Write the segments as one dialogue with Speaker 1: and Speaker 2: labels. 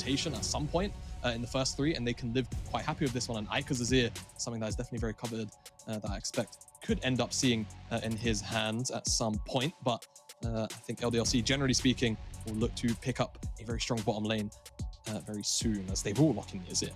Speaker 1: rotation at some point in the first 3, and they can live quite happy with this one. And Ika's Azir, something that is definitely very coveted, that I expect could end up seeing in his hands at some point. But I think LDLC, generally speaking, will look to pick up a very strong bottom lane very soon, as they will lock in the Azir.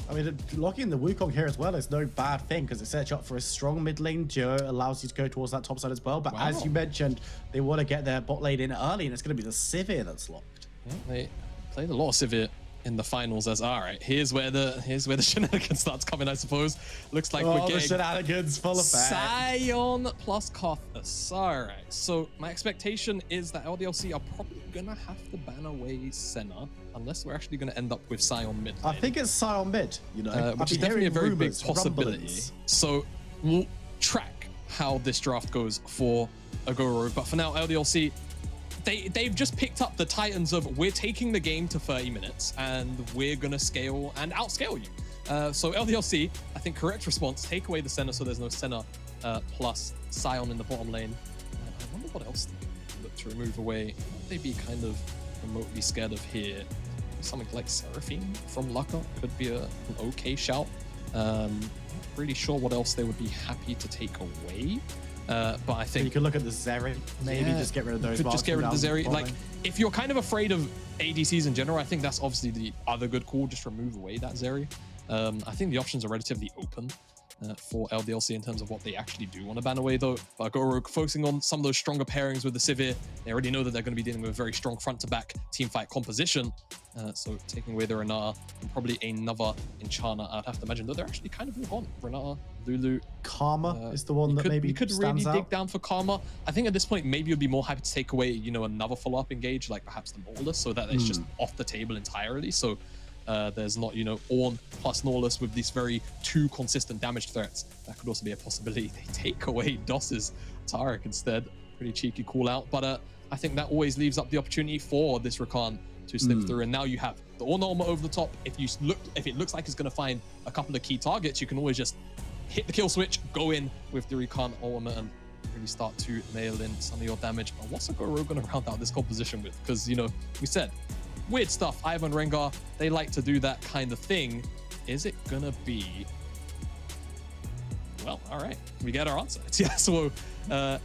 Speaker 2: I mean, locking the Wukong here as well is no bad thing, because it sets you up for a strong mid lane. Joe allows you to go towards that top side as well. But as you mentioned, they want to get their bot lane in early, and it's going to be the Sivir that's locked.
Speaker 1: Yeah, they played a lot of Sivir in the finals as, all right, here's where the shenanigans starts coming, I suppose. Looks like we're getting
Speaker 2: the shenanigans full effect.
Speaker 1: Sion plus Karthus. All right, so my expectation is that LDLC are probably gonna have to ban away Senna, unless we're actually gonna end up with Sion mid.
Speaker 2: I think it's Sion mid, you know,
Speaker 1: which is definitely a very big possibility. So we'll track how this draft goes for Agoro, but for now, LDLC, they've just picked up the Titans of, we're taking the game to 30 minutes and we're gonna scale and outscale you. So LDLC, I think correct response, take away the Senna so there's no Senna plus Sion in the bottom lane. I wonder what else they could look to remove away. Would they be kind of remotely scared of here? Something like Seraphine from Laka could be an okay shout. Not really sure what else they would be happy to take away. But I think
Speaker 2: you could look at the Zeri, maybe just get rid of those.
Speaker 1: Just get rid of the Zeri. Like, if you're kind of afraid of ADCs in general, I think that's obviously the other good call. Just remove away that Zeri. I think the options are relatively open for LDLC in terms of what they actually do want to ban away, though. But Agoro focusing on some of those stronger pairings with the Sivir. They already know that they're going to be dealing with a very strong front-to-back teamfight composition. So taking away the Renata and probably another Enchana, I'd have to imagine, though they're actually kind of all gone. Renata, Lulu.
Speaker 2: Karma is the one that maybe
Speaker 1: could really dig down for Karma. I think at this point, maybe you'd be more happy to take away, you know, another follow-up engage, like perhaps the Nautilus, so that it's just off the table entirely. So there's not, you know, Ornn plus Nautilus with these very two consistent damage threats. That could also be a possibility. They take away DOS's Taric instead. Pretty cheeky call out, but I think that always leaves up the opportunity for this Rakan to slip through. And now you have the Ornn ultimate over the top. If it looks like it's going to find a couple of key targets, you can always just hit the kill switch, go in with the Rakan ultimate, and really start to nail in some of your damage. But what's Agoro going to round out this composition with? Because, you know, we said weird stuff. Ivan, Rengar, they like to do that kind of thing. Is it going to be... Well, all right. We get our answer. It's Yasuo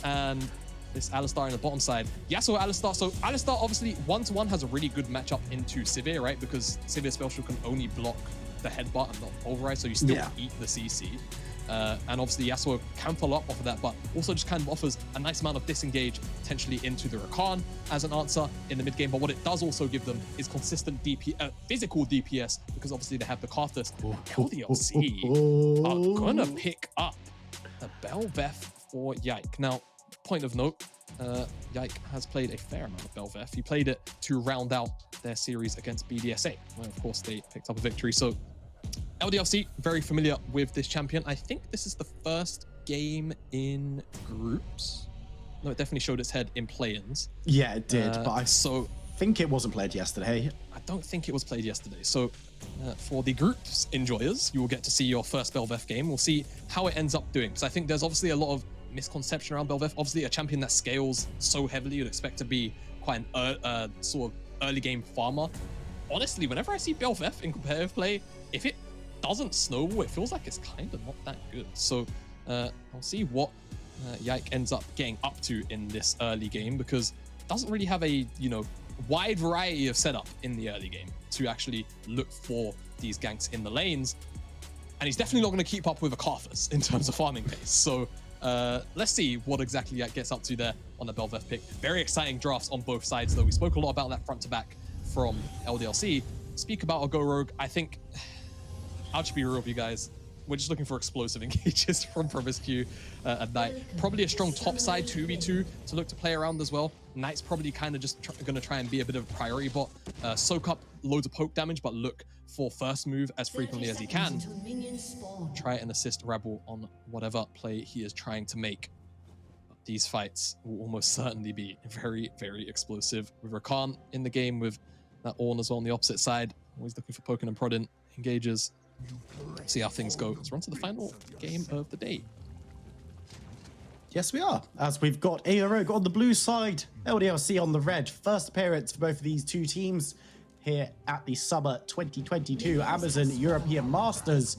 Speaker 1: and this Alistar in the bottom side. Yasuo, Alistar. So Alistar obviously 1-to-1 has a really good matchup into Sivir, right? Because Sivir spell shield can only block the headbutt and not pulverize, so you still eat the CC. And obviously Yasuo can follow up off of that, but also just kind of offers a nice amount of disengage potentially into the Rakan as an answer in the mid game. But what it does also give them is consistent physical DPS, because obviously they have the Karthus. LDLC are gonna pick up the Bel'Veth for Yike. Now, point of note, Yike has played a fair amount of Bel'Veth. He played it to round out their series against BDSA, where of course they picked up a victory. So LDLC, very familiar with this champion. I think this is the first game in groups. No, it definitely showed its head in play-ins.
Speaker 2: Yeah, it did, but I think it wasn't played yesterday.
Speaker 1: I don't think it was played yesterday. So for the groups enjoyers, you will get to see your first Bel'Veth game. We'll see how it ends up doing, because I think there's obviously a lot of misconception around Bel'Veth. Obviously, a champion that scales so heavily, you'd expect to be quite an sort of early game farmer. Honestly, whenever I see Bel'Veth in competitive play, if it doesn't snowball, it feels like it's kind of not that good. So I'll see what Yike ends up getting up to in this early game, because it doesn't really have a, you know, wide variety of setup in the early game to actually look for these ganks in the lanes. And he's definitely not going to keep up with a Karthus in terms of farming pace. So let's see what exactly Yike gets up to there on the Bel'Veth pick. Very exciting drafts on both sides, though. We spoke a lot about that front to back from LDLC. Speak about a Go Rogue. I think I'll just be real with you guys. We're just looking for explosive engages from Promiscue at Knight. Probably a strong top side 2v2 to look to play around as well. Knight's probably kind of just going to try and be a bit of a priority bot. Soak up loads of poke damage, but look for first move as frequently as he can. Try and assist Rebel on whatever play he is trying to make. But these fights will almost certainly be very, very explosive. With Rakan in the game, with that Ornn as well on the opposite side. Always looking for poking and prodding engages. See how things go. Let's run to the final game of the day.
Speaker 2: Yes, we are. As we've got a Rogue on the blue side, LDLC on the red. First appearance for both of these two teams here at the Summer 2022 Amazon European Masters.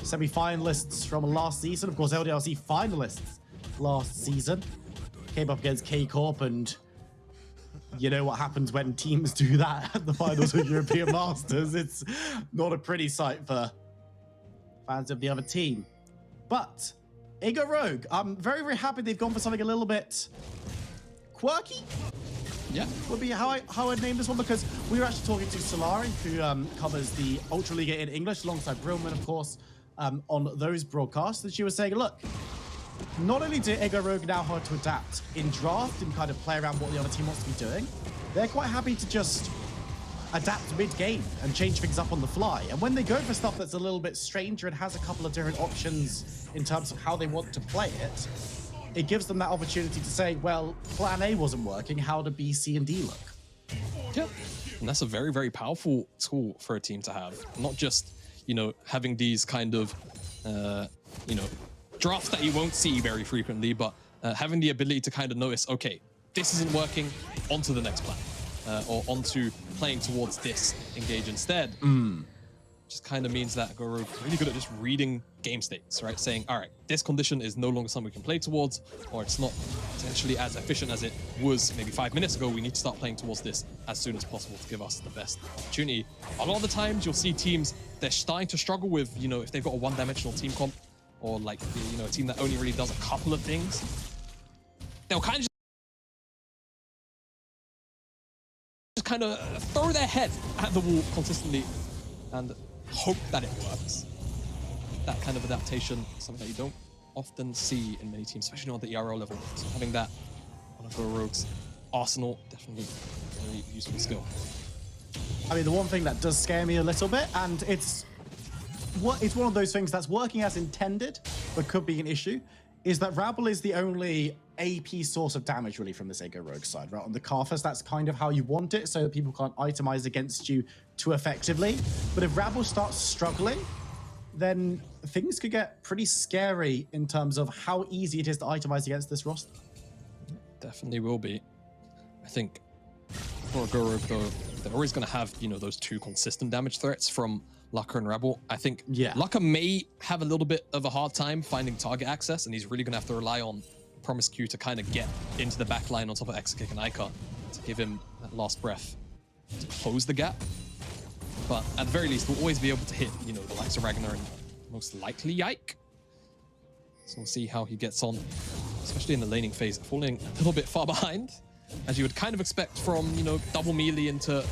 Speaker 2: Semi-finalists from last season, of course, LDLC finalists last season. Came up against K-Corp, and you know what happens when teams do that at the finals of European Masters. It's not a pretty sight for fans of the other team. But Ego Rogue, I'm very, very happy they've gone for something a little bit quirky.
Speaker 1: Yeah,
Speaker 2: would be how I'd name this one, because we were actually talking to Solari, who covers the Ultra Liga in English, alongside Brillman, of course, on those broadcasts, and she was saying, look, not only do Ego Rogue now have to adapt in draft and kind of play around what the other team wants to be doing, they're quite happy to just adapt mid-game and change things up on the fly. And when they go for stuff that's a little bit stranger and has a couple of different options in terms of how they want to play it, it gives them that opportunity to say, well, plan A wasn't working, how do B, C, and D look?
Speaker 1: Yeah, and that's a very, very powerful tool for a team to have. Not just, you know, having these kind of, you know, drafts that you won't see very frequently, but having the ability to kind of notice, okay, this isn't working, onto the next plan, or onto playing towards this engage instead. Just kind of means that Goro really good at just reading game states, right? Saying, all right, this condition is no longer something we can play towards, or it's not potentially as efficient as it was maybe 5 minutes ago. We need to start playing towards this as soon as possible to give us the best opportunity. A lot of the times you'll see teams, they're starting to struggle with, you know, if they've got a one-dimensional team comp, or like, you know, a team that only really does a couple of things, they'll kind of just kind of throw their head at the wall consistently and hope that it works. That kind of adaptation, something that you don't often see in many teams, especially not at the ERL level. So having that on a Go Rogue's arsenal, definitely a very useful skill.
Speaker 2: I mean, the one thing that does scare me a little bit, and it's one of those things that's working as intended, but could be an issue, is that Rabble is the only AP source of damage really from this Ego Rogue side, right? On the Karthus, that's kind of how you want it, so that people can't itemize against you too effectively. But if Rabble starts struggling, then things could get pretty scary in terms of how easy it is to itemize against this roster.
Speaker 1: Definitely will be. I think for Go Rogue, though, they're always going to have, you know, those two consistent damage threats from Laka and Rebel. I think Laka may have a little bit of a hard time finding target access, and he's really going to have to rely on Promiscu to kind of get into the back line on top of Exakick and Ica to give him that last breath to close the gap. But at the very least, we'll always be able to hit, you know, the likes of Ragnar and most likely Yike. So we'll see how he gets on, especially in the laning phase, falling a little bit far behind, as you would kind of expect from, you know, double melee into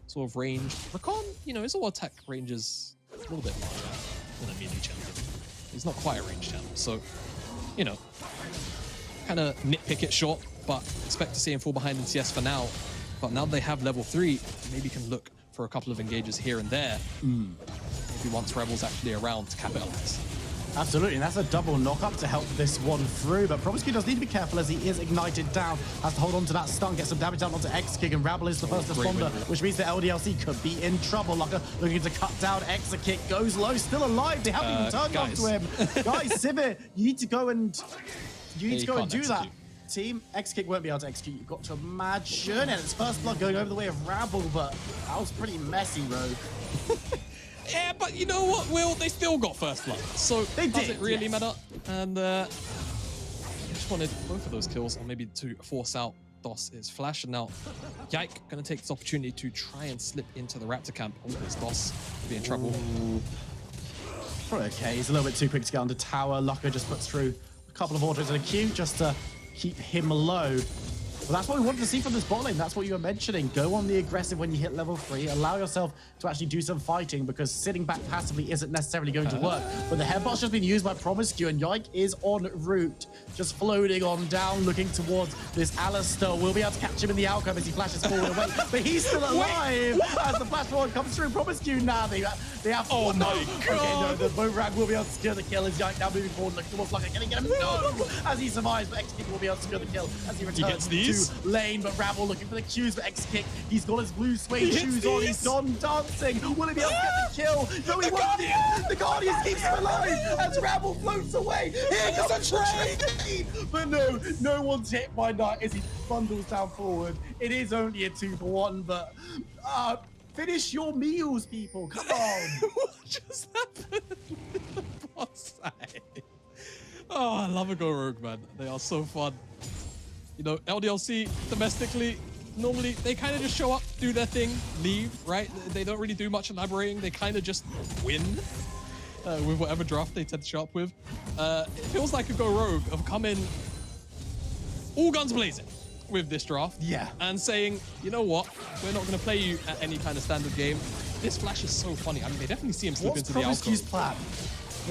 Speaker 1: sort of range. Rakan, you know, his all attack range is a little bit larger than a melee champion. He's not quite a range champion, so, you know, kind of nitpick it short, but expect to see him fall behind in CS for now. But now they have level 3, maybe can look for a couple of engages here and there. Maybe once Rebel's actually around to capitalize.
Speaker 2: Absolutely, and that's a double knock-up to help this one through, but Promiscu does need to be careful as he is ignited down, has to hold on to that stun, get some damage down onto Exakick, and Rabble is the first responder, which means that LDLC could be in trouble. Laka looking to cut down, Exakick goes low, still alive, they haven't even turned off to him. Guys, Sivir, you need to go and do that. Team, Exakick won't be able to execute, you've got to imagine, and it's first blood going over the way of Rabble, but that was pretty messy, Rogue.
Speaker 1: Yeah, but you know what, Will? They still got first blood, so does it really matter? And I just wanted both of those kills, or maybe to force out DOS' flash, and now Yike gonna take this opportunity to try and slip into the Raptor camp. Oh, this DOS will be in trouble.
Speaker 2: Probably okay, he's a little bit too quick to get onto tower. Laka just puts through a couple of autos and a Q just to keep him low. Well, that's what we wanted to see from this bot lane. That's what you were mentioning. Go on the aggressive when you hit level 3. Allow yourself to actually do some fighting, because sitting back passively isn't necessarily going to work. But the headbutt's just been used by Promiscu, and Yike is en route, just floating on down, looking towards this Alistar. We'll be able to catch him in the outcome as he flashes forward away. But he's still alive as the flash forward comes through. Promiscu now, they have
Speaker 1: oh my god!
Speaker 2: Okay, no, the boomerang will be able to secure the kill as Yike now moving forward, looking towards Laka. Can he get him? No! As he survives, but Exakick will be able to secure the kill as he returns to lane. But Rabble looking for the Qs for Exakick. He's got his blue suede shoes on. He's gone dancing. Will he be able to get the kill? No, he won't. The Guardian keeps him alive as Rabble floats away. Here comes the trade. But no one's hit by Knight as he bundles down forward. It is only a 2-for-1, but Finish your meals, people. Come on.
Speaker 1: What just happened with the bot side? Oh, I love a Go Rogue, man. They are so fun. You know, LDLC domestically, normally they kind of just show up, do their thing, leave, right? They don't really do much elaborating. They kind of just win with whatever draft they tend to show up with. It feels like a Go Rogue have come in all guns blazing with this draft.
Speaker 2: Yeah.
Speaker 1: And saying, you know what? We're not going to play you at any kind of standard game. This Flash is so funny. I mean, they definitely see him slip into the
Speaker 2: Promiscue's
Speaker 1: alcove.
Speaker 2: plan?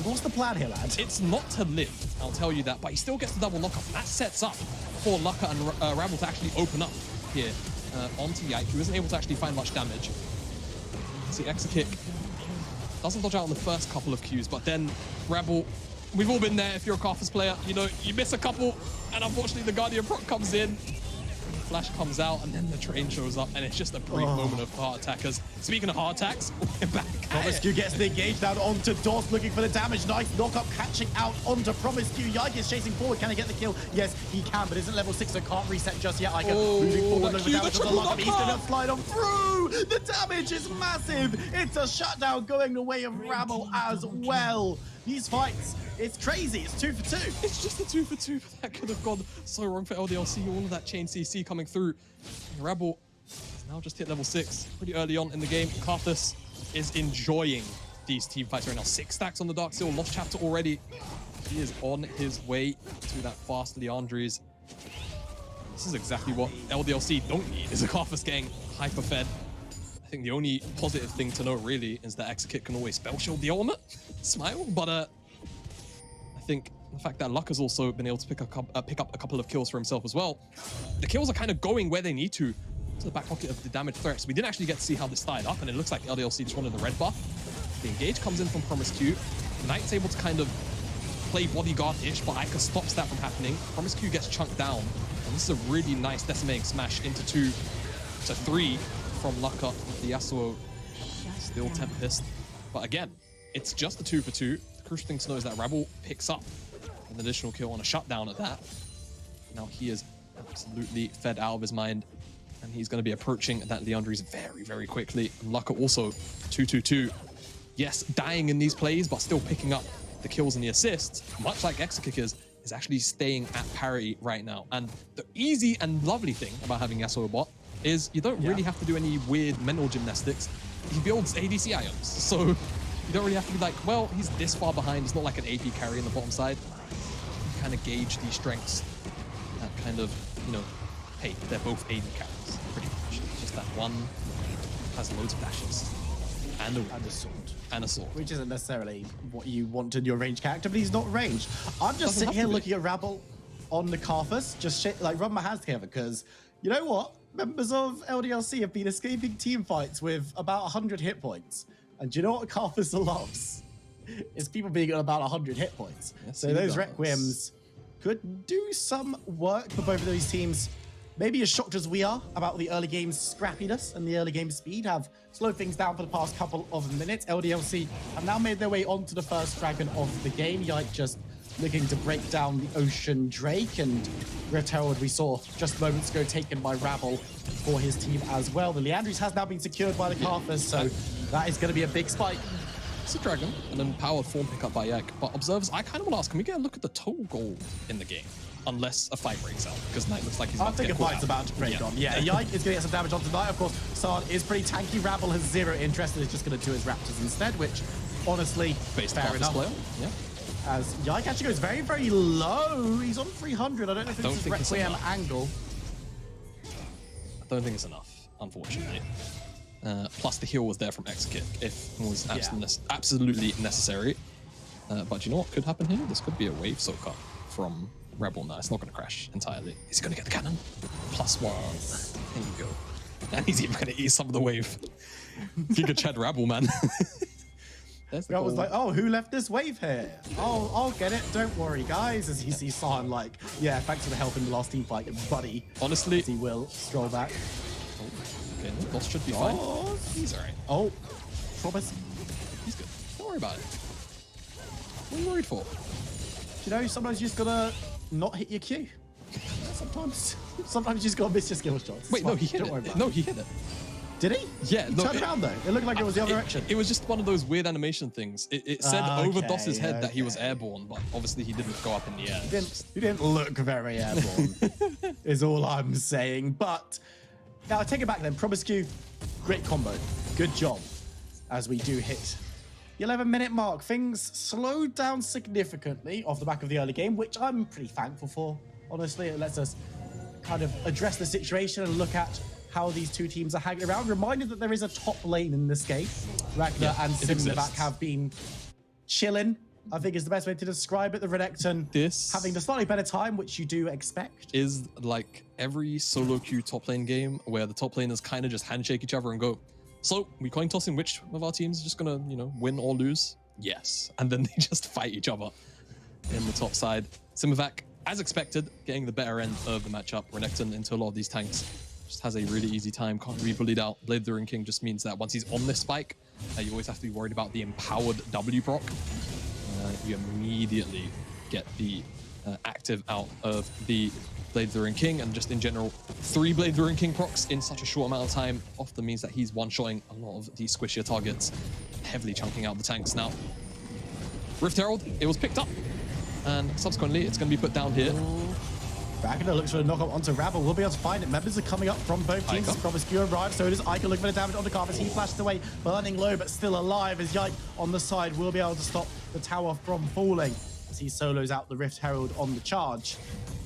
Speaker 2: What's the plan here, lad?
Speaker 1: It's not to live, I'll tell you that, but he still gets the double lockup. That sets up for Lucka and Rabble to actually open up here onto Yike, who isn't able to actually find much damage. See, Extra Kick doesn't dodge out on the first couple of Qs, but then Rabble, we've all been there. If you're a Karthus player, you know, you miss a couple, and unfortunately the Guardian proc comes in. Flash comes out, and then the train shows up, and it's just a brief moment of heart attack. Because speaking of heart attacks, we're back at it.
Speaker 2: Promiscu gets the engage down onto Dos, looking for the damage. Nice knock-up, catching out onto Promiscu. Yike is chasing forward. Can he get the kill? Yes, he can, but isn't level 6, so can't reset just yet. Moving forward, looking for damage on the lock-up. He's going to slide on through. The damage is massive. It's a shutdown going the way of Rabble as well. These fights, it's crazy. It's 2 for 2.
Speaker 1: It's just a 2 for 2. That could have gone so wrong for LDLC. All of that chain CC coming through. Rebel has now just hit level 6 pretty early on in the game. Karthus is enjoying these team fights right now. 6 stacks on the Dark Seal. Lost chapter already. He is on his way to that fast Leandries. This is exactly what LDLC don't need, is a Karthus getting hyper-fed. I think the only positive thing to note really is that Exakit can always spell shield the ultimate. Smile, but I think the fact that Luck has also been able to pick up a couple of kills for himself as well. The kills are kind of going where they need to the back pocket of the damage threats. We didn't actually get to see how this started up, and it looks like LDLC just wanted the red buff. The engage comes in from Promiscu. Knight's able to kind of play bodyguard-ish, but Ica stops that from happening. Promiscu gets chunked down, and this is a really nice decimating smash into 2 to 3 from Lucka. The Yasuo still Tempest. But again, it's just a 2 for 2. The crucial thing to know is that Rabble picks up an additional kill on a shutdown at that. Now he is absolutely fed out of his mind, and he's going to be approaching that Leandries very, very quickly. And Lucka also 2-2-2. Yes, dying in these plays, but still picking up the kills and the assists, much like Exakick is actually staying at parity right now. And the easy and lovely thing about having Yasuo bot is you don't really have to do any weird mental gymnastics. He builds ADC items, so you don't really have to be like, well, he's this far behind. He's not like an AP carry on the bottom side. You kind of gauge these strengths. That kind of, you know, hey, they're both AD carries, pretty much. It's just that one has loads of dashes and a sword. And a sword.
Speaker 2: Which isn't necessarily what you want in your ranged character, but he's not ranged. I'm just sitting here looking at Rabble on the Karthus, just like rubbing my hands together, because you know what? Members of LDLC have been escaping team fights with about 100 hit points. And do you know what Karthus loves? It's people being at about 100 hit points. Yes, so those Requiems could do some work for both of these teams. Maybe as shocked as we are about the early game scrappiness and the early game speed have slowed things down for the past couple of minutes. LDLC have now made their way onto the first dragon of the game. Yike just looking to break down the Ocean Drake, and Rift Herald we saw just moments ago taken by Rabble for his team as well. The Leandries has now been secured by the Karthus, so that is going to be a big spike.
Speaker 1: It's a dragon, and then powered form pickup by Yike. But observers, I kind of want to ask, can we get a look at the total goal in the game? Unless a fight breaks out, because Knight looks like he's about to get caught out.
Speaker 2: I think a fight's about to break on. Yeah, Yike is going to get some damage onto Knight. Of course, Sard is pretty tanky. Rabble has zero interest and is just going to do his Raptors instead, which, honestly, fair enough. Player. Yeah. As Yike actually goes very, very low. He's on 300. I don't know if it's his Requiem angle.
Speaker 1: I don't think it's enough, unfortunately. Plus, the heal was there from X-Kick if it was absolutely necessary. But you know what could happen here? This could be a wave soak up from Rebel. No, it's not going to crash entirely. Is he going to get the cannon? +1. There you go. And he's even going to eat some of the wave. Giga Chad Rebel, man.
Speaker 2: I was like, oh, who left this wave here? Oh, I'll get it. Don't worry, guys. As he sees San like, yeah, thanks for the help in the last team fight, buddy.
Speaker 1: Honestly,
Speaker 2: he will stroll back.
Speaker 1: Oh, okay, Lost should be fine. He's alright.
Speaker 2: Oh, promise.
Speaker 1: He's good. Don't worry about it. What are you worried for?
Speaker 2: You know, sometimes you just gotta not hit your Q. Sometimes you just gotta miss your skill shots.
Speaker 1: Wait, no, he hit it. No, he hit it.
Speaker 2: Did he?
Speaker 1: Yeah,
Speaker 2: He
Speaker 1: no,
Speaker 2: turned around though. It looked like it was the other direction.
Speaker 1: It was just one of those weird animation things. It said over DOS's head that he was airborne, but obviously he didn't go up in the air.
Speaker 2: He didn't look very airborne, is all I'm saying. But now I take it back then. Promiscu, great combo. Good job. As we do hit the 11-minute mark, things slowed down significantly off the back of the early game, which I'm pretty thankful for. Honestly, it lets us kind of address the situation and look at how these two teams are hanging around. Reminded that there is a top lane in this game. Ragnar and Simnavak have been chilling, I think is the best way to describe it. The Renekton having a slightly better time, which you do expect.
Speaker 1: Is like every solo queue top lane game where the top laners kind of just handshake each other and go, so we coin tossing which of our teams is just gonna, you know, win or lose? Yes. And then they just fight each other in the top side. Simavak, as expected, getting the better end of the matchup. Renekton into a lot of these tanks just has a really easy time, can't be bullied out. Blade the Ruin King just means that once he's on this spike, you always have to be worried about the empowered W proc. You immediately get the active out of the Blade the Ruin King, and just in general, 3 Blade the Ruin King procs in such a short amount of time often means that he's one-shotting a lot of these squishier targets, heavily chunking out the tanks. Now, Rift Herald, it was picked up, and subsequently it's going to be put down here.
Speaker 2: Ragnar looks for a knock-up onto Rabble. We'll be able to find it. Members are coming up from both teams. Promiscu arrives, so does Ica looking for the damage on the carpet. He flashed away, burning low, but still alive as Yike on the side will be able to stop the tower from falling as he solos out the Rift Herald on the charge.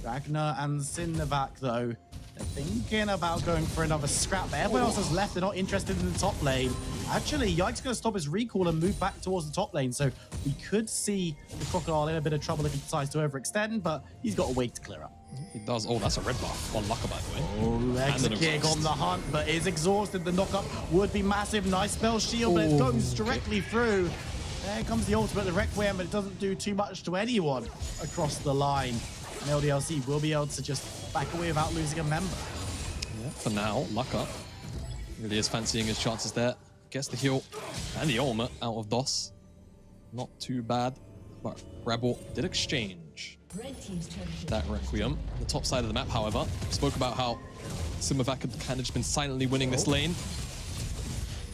Speaker 2: Ragnar and Simnavak, though, they're thinking about going for another scrap. But everyone else has left. They're not interested in the top lane. Actually, Yike's going to stop his recall and move back towards the top lane. So we could see the Crocodile in a bit of trouble if he decides to overextend, but he's got a way to clear up.
Speaker 1: He does. Oh, that's a red buff on Laka, by the way.
Speaker 2: Oh, extra kick on the hunt, but is exhausted. The knockup would be massive. Nice spell shield, but it goes directly through. There comes the ultimate, the Requiem, but it doesn't do too much to anyone across the line. And LDLC will be able to just back away without losing a member.
Speaker 1: Yeah, for now, Laka really is fancying his chances there. Gets the heal and the ultimate out of DOS. Not too bad, but Rebel did exchange that Requiem. The top side of the map, however, spoke about how Simavak had kind of just been silently winning this lane.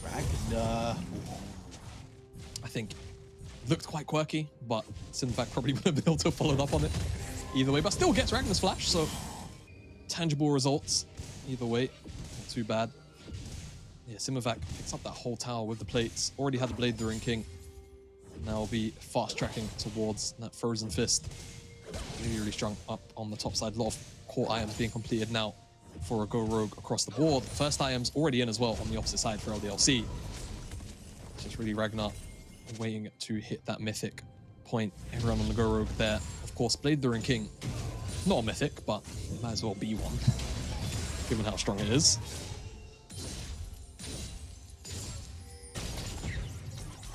Speaker 2: Ragnar,
Speaker 1: I think looked quite quirky, but Simavak probably would have been able to have followed up on it either way, but still gets Ragnar's flash, so tangible results either way, not too bad. Yeah, Simavak picks up that whole tower with the plates, already had the Blade the Ruin King, now will be fast tracking towards that Frozen Fist. Really strong up on the top side. A lot of core items being completed now for a Go Rogue across the board. First item's already in as well on the opposite side for LDLC. It's just really Ragnar waiting to hit that mythic point. Everyone on the Go Rogue there. Of course, Blade the Ruin King, not a mythic, but it might as well be one, given how strong it is.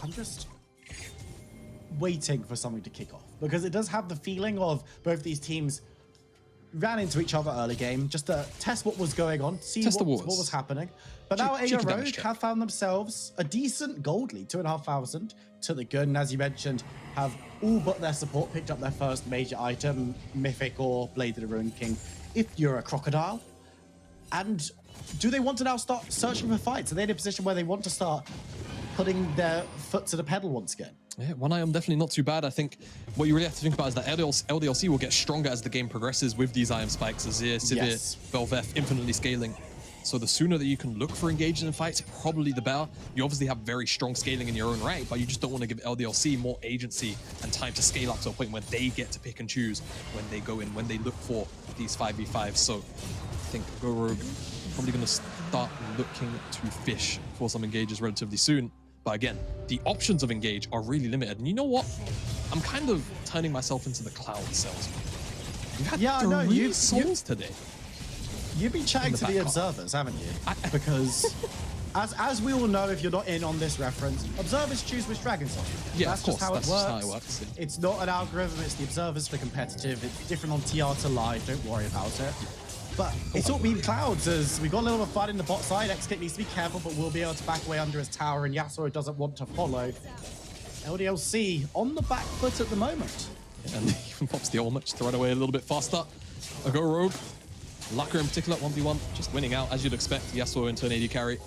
Speaker 2: I'm just waiting for something to kick off, because it does have the feeling of both these teams ran into each other early game just to test what was going on, see what was happening. But now AO Rogue have found themselves a decent gold lead, 2,500 to the good, and as you mentioned, have all but their support picked up their first major item, Mythic or Blade of the Ruin King, if you're a Crocodile. And do they want to now start searching for fights? Are they in a position where they want to start putting their foot to the pedal once again?
Speaker 1: Yeah, one item definitely not too bad. I think what you really have to think about is that LDLC will get stronger as the game progresses with these item spikes. Azir, Sivir, Belveth, infinitely scaling. So the sooner that you can look for engaging in fights, probably the better. You obviously have very strong scaling in your own right, but you just don't want to give LDLC more agency and time to scale up to a point where they get to pick and choose when they go in, when they look for these 5v5s. So I think Go Rogue probably going to start looking to fish for some engages relatively soon. But again, the options of engage are really limited. And you know what? I'm kind of turning myself into the cloud salesman. You've had three souls today.
Speaker 2: You've been chatting to the observers, haven't you? Because as we all know, if you're not in on this reference, observers choose which dragon soul.
Speaker 1: Yeah,
Speaker 2: that's
Speaker 1: of course.
Speaker 2: Just how
Speaker 1: that's
Speaker 2: it works.
Speaker 1: Just how it works. Yeah.
Speaker 2: It's not an algorithm, it's the observers for competitive. It's different on TR to live, don't worry about it. But it's all been clouds as we got a little bit of fight in the bot side. Xkick needs to be careful, but we'll be able to back away under his tower, and Yasuo doesn't want to follow. LDLC on the back foot at the moment.
Speaker 1: And he even pops the ultimate just to run away a little bit faster. A Go Rogue. Laka in particular, 1v1, just winning out as you'd expect. Yasuo into an AD carry.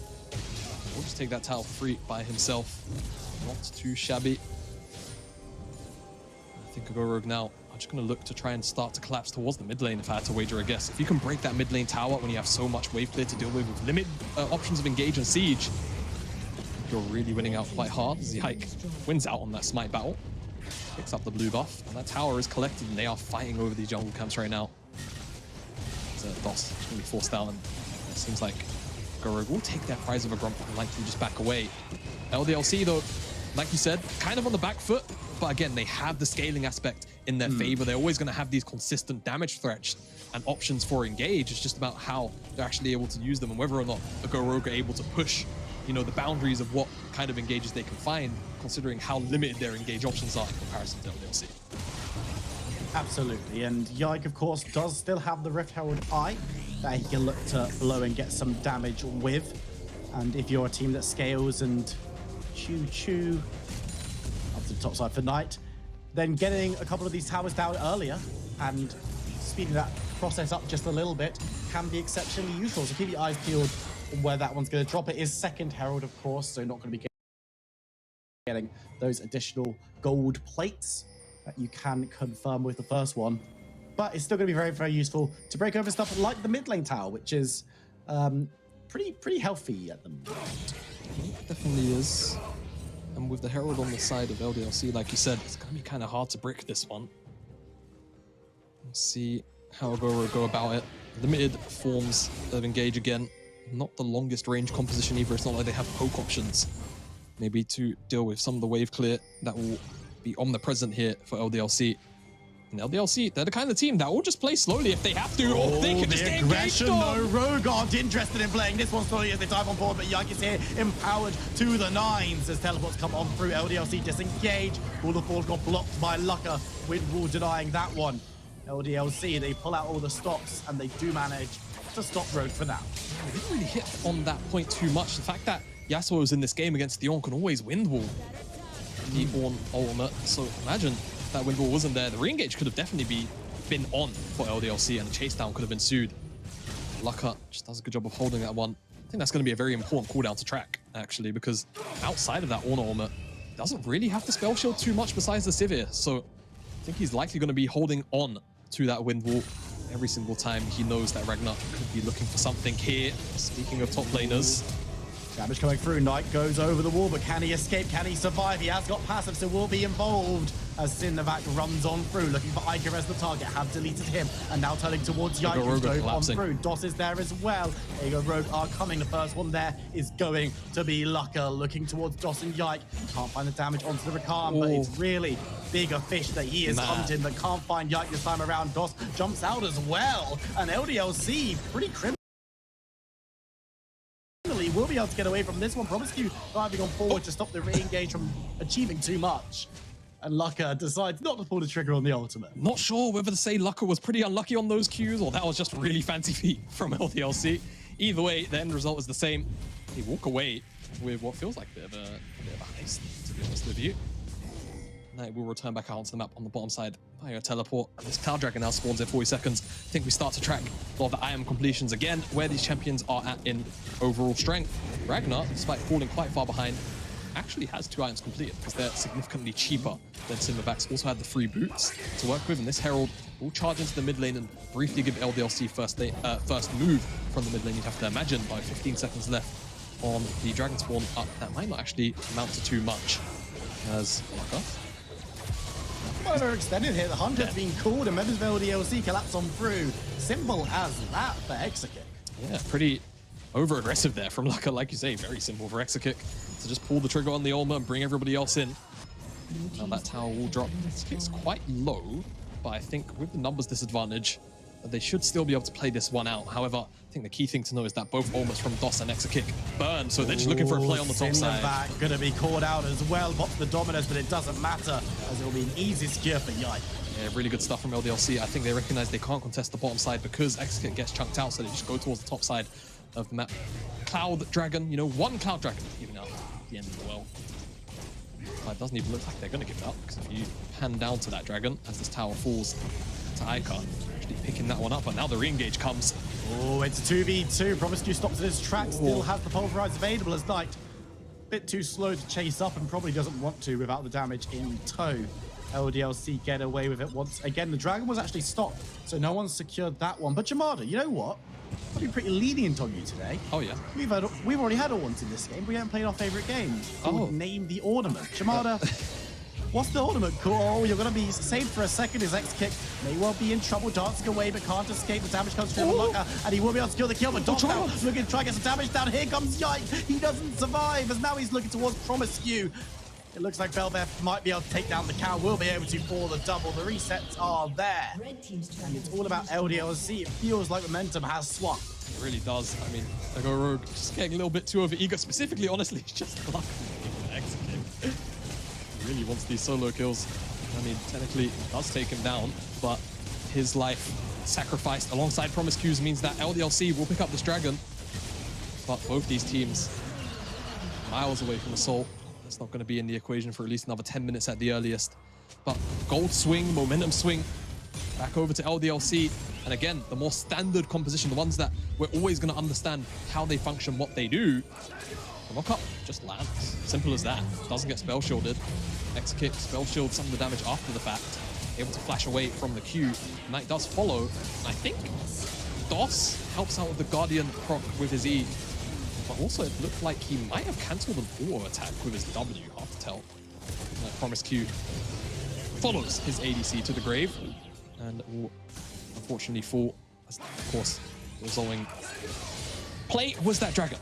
Speaker 1: We'll just take that tower for free by himself. Not too shabby. I think I'll go rogue now. I'm just going to look to try and start to collapse towards the mid lane if I had to wager a guess. If you can break that mid lane tower when you have so much wave clear to deal with limited options of engage and siege, you're really winning out quite hard. As Yike wins out on that smite battle. Picks up the blue buff, and that tower is collected, and they are fighting over these jungle camps right now. So DOS is going to be forced out, and it seems like Rogue will take their prize of a Grump and likely just back away. LDLC, though, like you said, kind of on the back foot, but again, they have the scaling aspect in their favor. They're always going to have these consistent damage threats and options for engage. It's just about how they're actually able to use them and whether or not the Go Rogue are able to push, you know, the boundaries of what kind of engages they can find, considering how limited their engage options are in comparison to LDLC.
Speaker 2: Absolutely, and Yike, of course, does still have the Rift Herald Eye that he can look to blow and get some damage with. And if you're a team that scales and choo-choo up to the top side for Knight, then getting a couple of these towers down earlier and speeding that process up just a little bit can be exceptionally useful. So keep your eyes peeled on where that one's going to drop. It is second Herald, of course, so not going to be getting those additional gold plates that you can confirm with the first one. But it's still going to be very, very useful to break over stuff like the mid lane tower, which is pretty healthy at the moment.
Speaker 1: It definitely is. And with the Herald on the side of LDLC, like you said, it's going to be kind of hard to brick this one. Let's see how Agora go about it. Limited forms of engage again. Not the longest range composition either. It's not like they have poke options. Maybe to deal with some of the wave clear that will be omnipresent here for LDLC. And LDLC, they're the kind of team that will just play slowly if they have to, or they can just get engaged on.
Speaker 2: No, Rogue aren't interested in playing this one slowly as they dive on board, but Yike is here, empowered to the nines as teleports come on through. LDLC disengage. All the falls got blocked by Lucka. Windwall denying that one. LDLC, they pull out all the stops, and they do manage to stop Rogue for now.
Speaker 1: They didn't really hit on that point too much. The fact that Yasuo was in this game against the Ornn can always windwall the Ornn ultimate. So imagine if that windwall wasn't there, the re-engage could have definitely been on for LDLC, and the chase down could have ensued. Lucka just does a good job of holding that one. I think that's going to be a very important cooldown to track, actually, because outside of that Ornn ultimate, doesn't really have to spell shield too much besides the Sivir. So I think he's likely going to be holding on to that windwall every single time he knows that Ragnar could be looking for something here. Speaking of top laners,
Speaker 2: damage coming through. Knight goes over the wall, but can he escape? Can he survive? He has got passive, so will be involved as Sinnovac runs on through, looking for Iker as the target. Have deleted him, and now turning towards Yike, who's going on through. DOS is there as well. Ego Rogue are coming. The first one there is going to be Lucka, looking towards DOS and Yike. Can't find the damage onto the Rakan, but it's really bigger fish that he is hunting, but can't find Yike this time around. DOS jumps out as well, and LDLC pretty criminal. Will be able to get away from this one. Promiscu driving on forward to stop the re-engage from achieving too much. And Lucka decides not to pull the trigger on the ultimate.
Speaker 1: Not sure whether to say Lucka was pretty unlucky on those Qs or that was just really fancy feet from LDLC. Either way, the end result is the same. They walk away with what feels like a bit of a heist, to be honest with you. Knight will return back out onto the map on the bottom side via a teleport. And this Cloud Dragon now spawns in 40 seconds. I think we start to track a lot of the IM completions again, where these champions are at in overall strength. Ragnar, despite falling quite far behind, actually has 2 items completed because they're significantly cheaper than Silverback's. Also had the free boots to work with, and this Herald will charge into the mid lane and briefly give LDLC first move from the mid lane. You'd have to imagine by 15 seconds left on the Dragon Spawn up. That might not actually amount to too much, as
Speaker 2: well, they're extended here. The Hunter's being called and members of LDLC collapse on through. Simple as that for Exakick.
Speaker 1: Yeah, pretty over-aggressive there from Lucka. Like you say, very simple for Exakick to just pull the trigger on the Ulma and bring everybody else in. Now that tower will drop. This kick's quite low, but I think with the numbers disadvantage, they should still be able to play this one out. However, I think the key thing to know is that both Ulmas from DOS and Exakick burn, so they're just looking for a play on the top side.
Speaker 2: Going to be called out as well. Pops the Dominus, but it doesn't matter, as it will be an easy secure for Yike.
Speaker 1: Yeah, really good stuff from LDLC. I think they recognize they can't contest the bottom side because Exakick gets chunked out, so they just go towards the top side of the map. Cloud Dragon, you know, one Cloud Dragon giving out at the end of the well. It doesn't even look like they're going to give it up, because if you pan down to that dragon as this tower falls to Iker, actually picking that one up, but now the re-engage comes.
Speaker 2: Oh, it's a 2v2. Promiscu stops in his track, still has the pulverize available as Knight bit too slow to chase up and probably doesn't want to without the damage in tow. LDLC get away with it once again. The dragon was actually stopped, so no one secured that one. But Jamada, you know what? I've been pretty lenient on you today.
Speaker 1: Oh yeah.
Speaker 2: We've already had a once in this game. We haven't played our favorite game.
Speaker 1: Oh.
Speaker 2: Name the ornament. Jamada, what's the ornament? Cool. Oh, you're gonna be saved for a second. His X kick may well be in trouble, dancing away, but can't escape. The damage comes through Locker, and he will be able to secure the kill. But Doc now looking to try and get some damage down. Here comes Yike. He doesn't survive, as now he's looking towards Promiscue. It looks like Belveth might be able to take down the cow. Will be able to for the double. The resets are there. And it's all about LDLC. It feels like momentum has swung.
Speaker 1: It really does. I mean, the Go Rogue just getting a little bit too over eager. Specifically, honestly, it's just luck. He really wants these solo kills. I mean, technically, it does take him down, but his life sacrificed alongside Promiscue's means that LDLC will pick up this dragon. But both these teams miles away from the soul. That's not going to be in the equation for at least another 10 minutes at the earliest. But gold swing, momentum swing, back over to LDLC. And again, the more standard composition, the ones that we're always going to understand how they function, what they do. The knock-up just lands. Simple as that. Doesn't get spell shielded. X kick, spell shield, some of the damage after the fact. Able to flash away from the Q. Knight does follow. And I think DOS helps out with the Guardian proc with his E. But also, it looked like he might have cancelled an auto attack with his W, hard to tell. Promiscue follows his ADC to the grave, and will unfortunately fall, as of course, the resolving play was that dragon.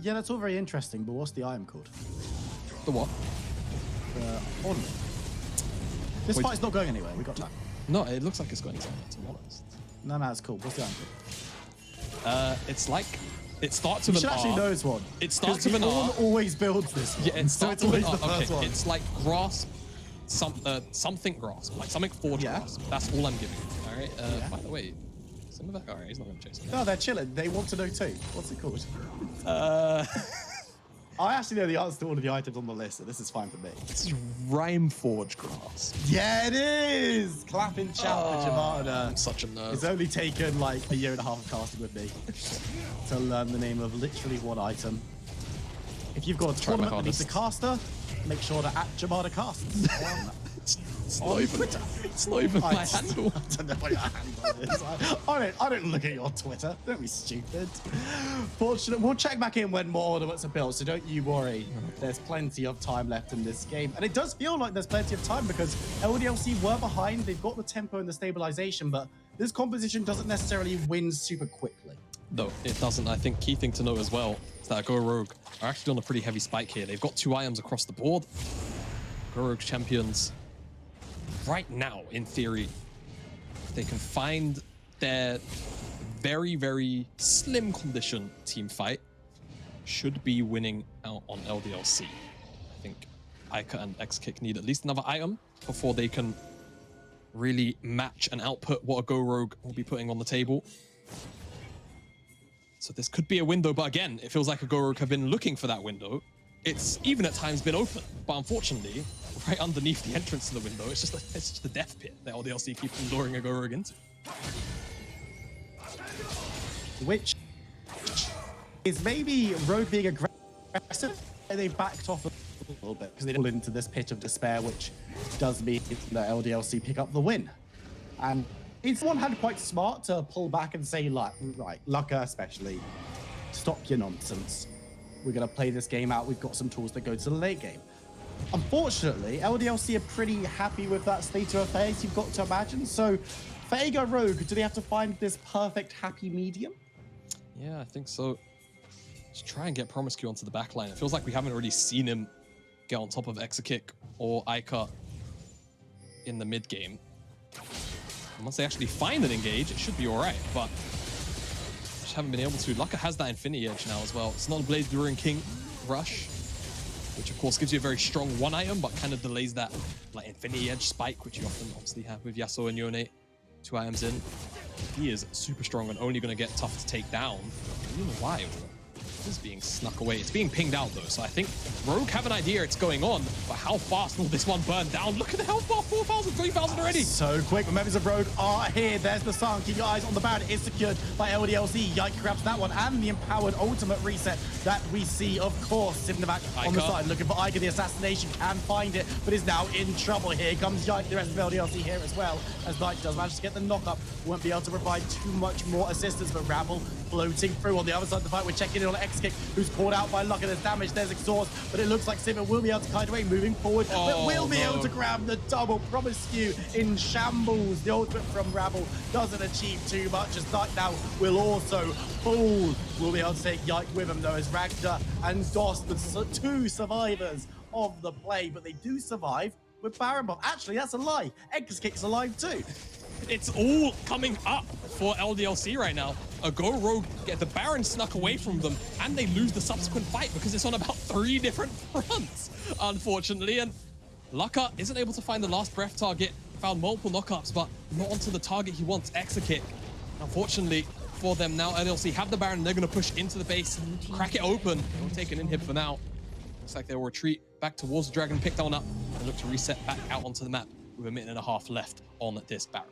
Speaker 2: Yeah, that's all very interesting, but what's the item called?
Speaker 1: The what?
Speaker 2: The ornament. This
Speaker 1: Wait.
Speaker 2: fight's not going anywhere, we got time.
Speaker 1: No, it looks like it's going somewhere, to be honest.
Speaker 2: No, it's cool. What's the item called?
Speaker 1: It's like, it starts with
Speaker 2: You should
Speaker 1: an
Speaker 2: actually
Speaker 1: R.
Speaker 2: know this one.
Speaker 1: It starts with an R.
Speaker 2: Always builds this one.
Speaker 1: Yeah, it
Speaker 2: so
Speaker 1: starts
Speaker 2: it's
Speaker 1: with
Speaker 2: always
Speaker 1: an
Speaker 2: the
Speaker 1: R.
Speaker 2: first
Speaker 1: Okay,
Speaker 2: one.
Speaker 1: it's like grasp, something grasp, like something forge grasp. That's all I'm giving. All right. By the way, some of that. All right, he's not gonna chase him.
Speaker 2: No, they're chilling. They want to know too. What's it called? I actually know the answer to all of the items on the list, so this is fine for me.
Speaker 1: This is Rhyme Forge grasp.
Speaker 2: Yeah, it is! Clapping chat for Jamada.
Speaker 1: I'm such a nerd.
Speaker 2: It's only taken like a year and a half of casting with me to learn the name of literally one item. If you've got a tournament that needs a caster, make sure to @Jamada casts.
Speaker 1: It's not even my handle.
Speaker 2: I don't know what your handle is. I don't look at your Twitter. Don't be stupid. Fortunately, we'll check back in when more ornaments are built, so don't you worry. There's plenty of time left in this game. And it does feel like there's plenty of time because LDLC were behind. They've got the tempo and the stabilization, but this composition doesn't necessarily win super quickly.
Speaker 1: No, it doesn't. I think key thing to note as well is that Go Rogue are actually on a pretty heavy spike here. They've got 2 items across the board. Go Rogue champions right now, in theory, if they can find their very, very slim condition team fight, should be winning out on LDLC. I think Ica and X-Kick need at least another item before they can really match and output what a Go Rogue will be putting on the table. So this could be a window, but again, it feels like a Go Rogue have been looking for that window. It's even at times been open, but unfortunately, right underneath the entrance to the window, it's just the death pit that LDLC keeps luring a Go Rogue into.
Speaker 2: Which is maybe Rogue being aggressive. They've backed off a little bit because they fall into this pit of despair, which does mean that LDLC pick up the win. And it's one hand quite smart to pull back and say, like, right, Lucka especially, stop your nonsense. We're going to play this game out. We've got some tools that go to the late game. Unfortunately, LDLC are pretty happy with that state of affairs, you've got to imagine. So, Fago Rogue, do they have to find this perfect happy medium?
Speaker 1: Yeah, I think so. Just try and get Promiscue onto the back line. It feels like we haven't really seen him get on top of Exakick or Ica in the mid game. And once they actually find an engage, it should be all right, but just haven't been able to. Lucka has that Infinity Edge now as well. It's not a Blaze During King rush, which of course gives you a very strong one item, but kind of delays that like Infinity Edge spike, which you often obviously have with Yasuo and Yone. 2 items in. He is super strong and only going to get tough to take down in a while. is being snuck away. It's being pinged out though, so I think Rogue have an idea it's going on, but how fast will this one burn down? Look at the health bar, 4,000, 3,000 already.
Speaker 2: So quick, but members of Rogue are here. There's the sun. Keep your eyes on the Baron. It's secured by LDLC. Yike grabs that one, and the empowered ultimate reset that we see, of course. Sivnavac on the side, looking for Ica. The assassination can find it, but is now in trouble. Here comes Yike, the rest of LDLC here as well, as Knight does manage to get the knock-up. Won't be able to provide too much more assistance, but Rabble floating through. On the other side of the fight, we're checking in on X-Kick, who's caught out by Luck, and there's damage, there's exhaust, but it looks like Sivir will be able to kite away, moving forward, but will be able to grab the double. Promiscue in shambles. The ultimate from Rabble doesn't achieve too much, as Knight now will also fall. Will be able to take Yike with him though, as Ragnar and Doss, the two survivors of the play, but they do survive with Baron buff. Actually, that's a lie. X-Kick's alive too.
Speaker 1: It's all coming up for LDLC right now. A Go Rogue get the Baron snuck away from them, and they lose the subsequent fight because it's on about 3 different fronts, unfortunately. And Lucka isn't able to find the last breath target, found multiple knockups, but not onto the target he wants, X-Kick. Unfortunately for them now, LDLC have the Baron, they're going to push into the base, crack it open. They'll take an inhib for now. Looks like they'll retreat back towards the Dragon, pick that one up, and look to reset back out onto the map with 1.5 minutes left on this Baron.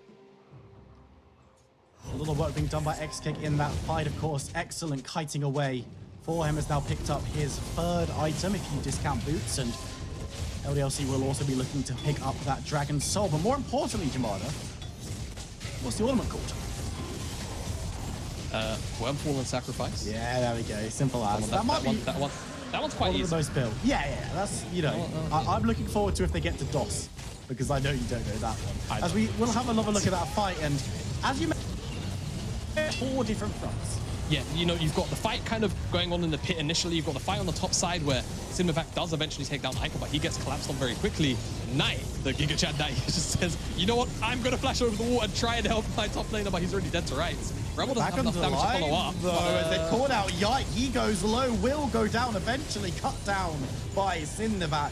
Speaker 2: A little work being done by X-Kick in that fight, of course. Excellent kiting away for him, has now picked up his 3rd item, if you discount boots, and LDLC will also be looking to pick up that Dragon Soul. But more importantly, Jamada, what's the ornament called?
Speaker 1: Wormfall and Sacrifice.
Speaker 2: Yeah, there we go. Simple as. That might be...
Speaker 1: That one's quite easy.
Speaker 2: The most built. Yeah, that's, you know, I'm looking forward to if they get to DOS, because I know you don't know that one. As we will have another look at that fight, and as you mentioned, 4 different fronts.
Speaker 1: Yeah, you know, you've got the fight kind of going on in the pit initially. You've got the fight on the top side where Sivnavac does eventually take down Ica, but he gets collapsed on very quickly. Knight, the Giga Chad Knight, just says, you know what, I'm going to flash over the wall and try and help my top laner, but he's already dead to rights. Rebel doesn't have enough damage to follow up.
Speaker 2: Though, as they called out Yike, he goes low, will go down, eventually cut down by Sivnavac.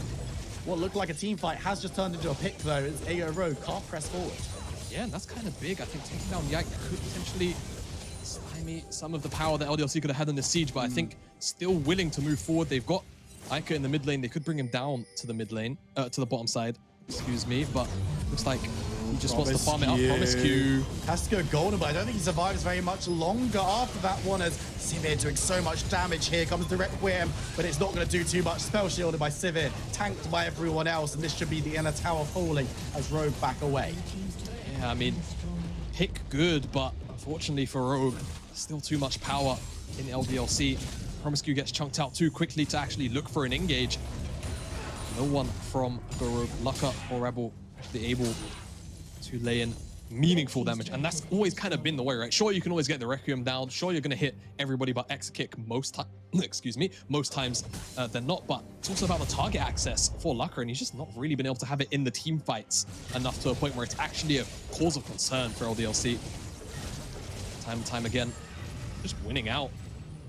Speaker 2: What looked like a team fight has just turned into a pick though, as AO Rogue can't press forward.
Speaker 1: Yeah, and that's kind of big. I think taking down Yike could potentially stymie some of the power that LDLC could have had in this siege, but I think still willing to move forward. They've got Ica in the mid lane. They could bring him down to the mid lane, to the bottom side, excuse me, but looks like he just wants to farm it up. Promiscue
Speaker 2: has to go golden, but I don't think he survives very much longer after that one, as Sivir doing so much damage. Here comes the Requiem, but it's not going to do too much. Spell shielded by Sivir, tanked by everyone else, and this should be the inner tower falling as Rogue back away.
Speaker 1: Yeah, I mean, pick good, but unfortunately for Rogue, still too much power in LDLC. Promiscue gets chunked out too quickly to actually look for an engage. No one from Rogue, Lucka or Rebel actually able to lay in meaningful damage, and that's always kind of been the way, right? Sure, you can always get the Requiem down. Sure, you're going to hit everybody but X-Kick most times. Excuse me, most times than not. But it's also about the target access for Lucka, and he's just not really been able to have it in the team fights enough to a point where it's actually a cause of concern for LDLC. Time and time again, just winning out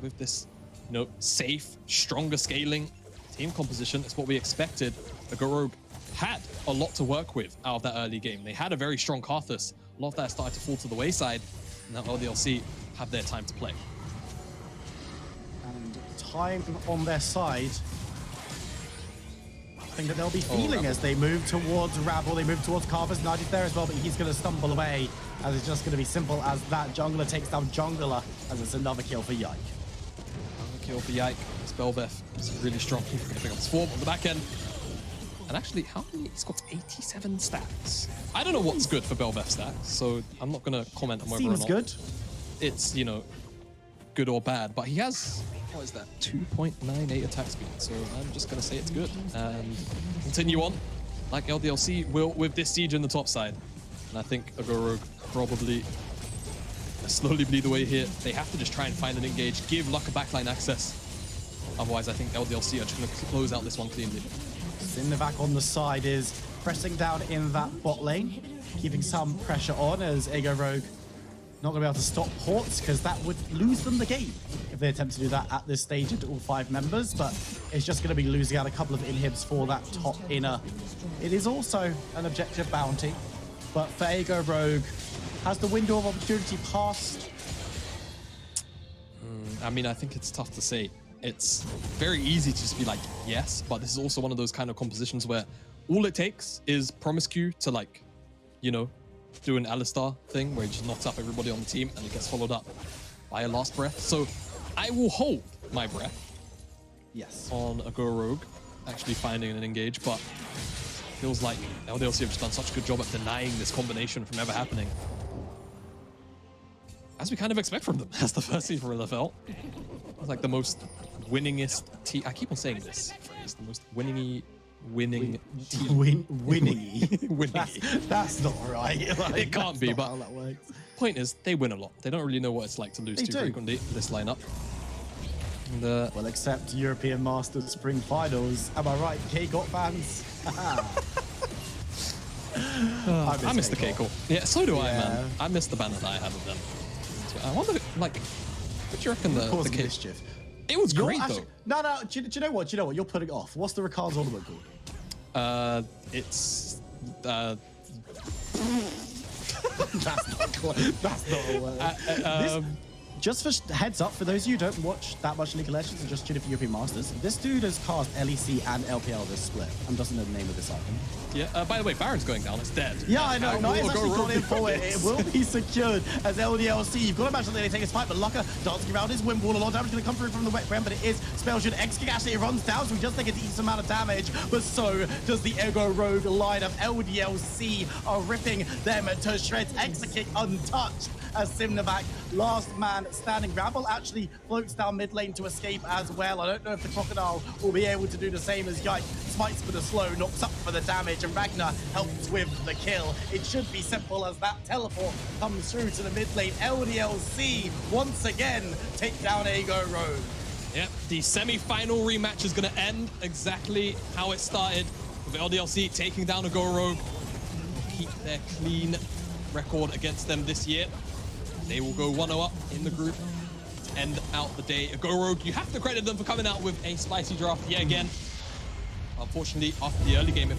Speaker 1: with this, you know, safe, stronger scaling team composition. It's what we expected. The Rogue had a lot to work with out of that early game. They had a very strong Karthus. A lot of that started to fall to the wayside. Now LDLC have their time to play.
Speaker 2: And time on their side, I think that they'll be feeling as they move towards Rabble. They move towards Karthus. Knight is there as well, but he's going to stumble away, as it's just going to be simple as that. Jungler takes down Jungler, as it's another kill for Yike.
Speaker 1: Another kill for Yike. Spellbeth is really strong. Picking up his form on the back end. And actually, how many? He's got 87 stats. I don't know what's good for Belveth stats, so I'm not going to comment on whether or not.
Speaker 2: Seems good.
Speaker 1: It's, you know, good or bad, but he has, what is that, 2.98 attack speed, so I'm just going to say it's good. And continue on, like LDLC will with this siege in the top side. And I think Rogue probably slowly bleed away here. They have to just try and find an engage, give Lucka backline access. Otherwise, I think LDLC are just going to close out this one cleanly.
Speaker 2: Sivnavac on the side is pressing down in that bot lane, keeping some pressure on, as Ego Rogue not going to be able to stop ports, because that would lose them the game if they attempt to do that at this stage into all 5 members, but it's just going to be losing out a couple of inhibs for that top inner. It is also an objective bounty, but for Ego Rogue, has the window of opportunity passed?
Speaker 1: I mean, I think it's tough to say. it's very easy to just be like, yes, but this is also one of those kind of compositions where all it takes is Promise Q to like, you know, do an Alistar thing where he just knocks up everybody on the team and it gets followed up by a last breath. So I will hold my breath on a Go Rogue actually finding an engage, but feels like LDLC have just done such a good job at denying this combination from ever happening. As we kind of expect from them as the first team for LFL. It's like the most winningest team. I keep on saying this phrase, the most winning team. Winningy.
Speaker 2: That's not right. Like,
Speaker 1: it can't be, but point is, they win a lot. They don't really know what it's like to lose too frequently, this lineup. And,
Speaker 2: well, except European Masters Spring Finals. Am I right, K-Got fans?
Speaker 1: I miss the K-Got. Yeah, so do I, man. I miss the banner that I had of them. I wonder, like, what do you reckon the
Speaker 2: mischief?
Speaker 1: It was great, though.
Speaker 2: No, do you know what? Do you know what? You're putting it off. What's the Ricard's ornament called?
Speaker 1: It's...
Speaker 2: That's not a word. Just for heads up, for those of you who don't watch that much League of Legends and just tune in for European Masters, this dude has cast LEC and LPL this split and doesn't know the name of this item.
Speaker 1: Yeah, by the way, Baron's going down. It's dead.
Speaker 2: Yeah, I know. Nice actually gone in for it. It will be secured as LDLC. You've got to imagine that they take his fight, but Lucka dancing around his wind wall. A lot of damage going to come through from the wet ground, but it is Spellshoot. X-Kick actually runs down, so we just take a decent amount of damage, but so does the Ego Rogue line of LDLC are ripping them to shreds. X-Kick untouched as Simnavac, last man standing. Rabble actually floats down mid lane to escape as well. I don't know if the Crocodile will be able to do the same as Yike smites for the slow, knocks up for the damage, and Ragnar helps with the kill. It should be simple as that teleport comes through to the mid lane. LDLC once again take down Ego Rogue.
Speaker 1: Yep, the semi-final rematch is going to end exactly how it started, with LDLC taking down a Go Rogue. Keep their clean record against them this year. They will go 1-0 up in the group to end out the day. A Go Rogue, you have to credit them for coming out with a spicy draft yet again. Unfortunately, after the early game,